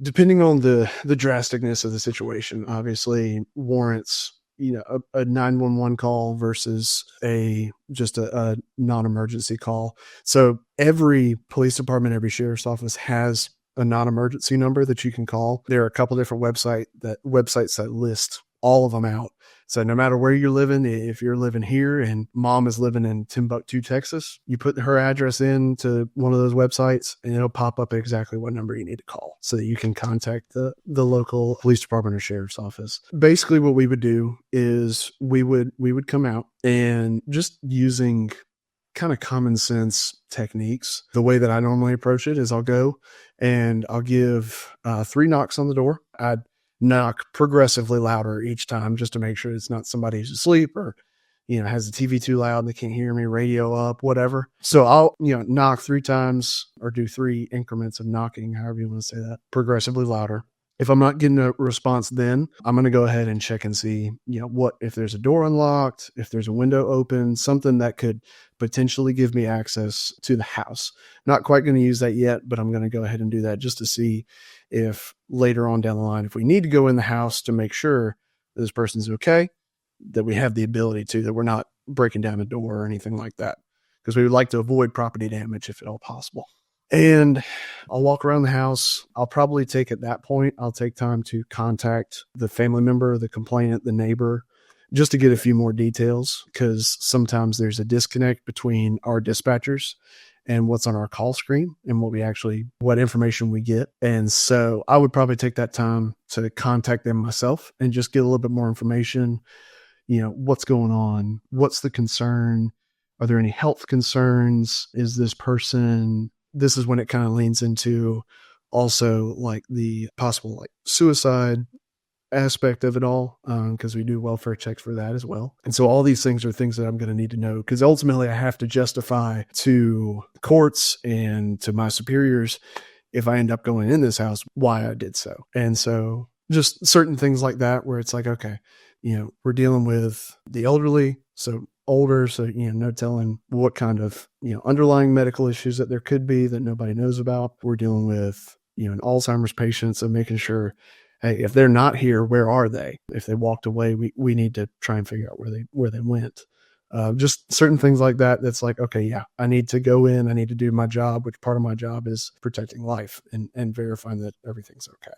depending on the drasticness of the situation, obviously warrants, a 911 call versus a non-emergency call. So every police department, every sheriff's office has a non-emergency number that you can call. There are a couple different websites that list all of them out. So no matter where you're living, if you're living here and mom is living in Timbuktu, Texas, you put her address into one of those websites and it'll pop up exactly what number you need to call so that you can contact the local police department or sheriff's office. Basically what we would do is we would come out and just using kind of common sense techniques. The way that I normally approach it is I'll go and I'll give 3 knocks on the door. I'd knock progressively louder each time just to make sure it's not somebody who's asleep or, has the TV too loud and they can't hear me, radio up, whatever. So I'll, knock 3 times or do 3 increments of knocking, however you want to say that, progressively louder. If I'm not getting a response, then I'm going to go ahead and check and see, what, if there's a door unlocked, if there's a window open, something that could potentially give me access to the house. Not quite going to use that yet, but I'm going to go ahead and do that just to see if later on down the line, if we need to go in the house to make sure that this person's okay, that we have the ability to, that we're not breaking down a door or anything like that, because we would like to avoid property damage if at all possible. And I'll walk around the house. I'll probably take at that point, I'll take time to contact the family member, the complainant, the neighbor, just to get a few more details, because sometimes there's a disconnect between our dispatchers and what's on our call screen and what information we get. And so I would probably take that time to contact them myself and just get a little bit more information. What's going on? What's the concern? Are there any health concerns? Is this is when it kind of leans into also like the possible like suicide aspect of it all, because we do welfare checks for that as well. And so all these things are things that I'm going to need to know, because ultimately I have to justify to courts and to my superiors, if I end up going in this house, why I did so. And so just certain things like that, where it's like, okay, we're dealing with the elderly, so older, so no telling what kind of underlying medical issues that there could be that nobody knows about. We're dealing with an Alzheimer's patient, so making sure, hey, if they're not here, where are they? If they walked away, we need to try and figure out where they went. Just certain things like that. That's like, okay, yeah, I need to go in. I need to do my job, which part of my job is protecting life and verifying that everything's okay.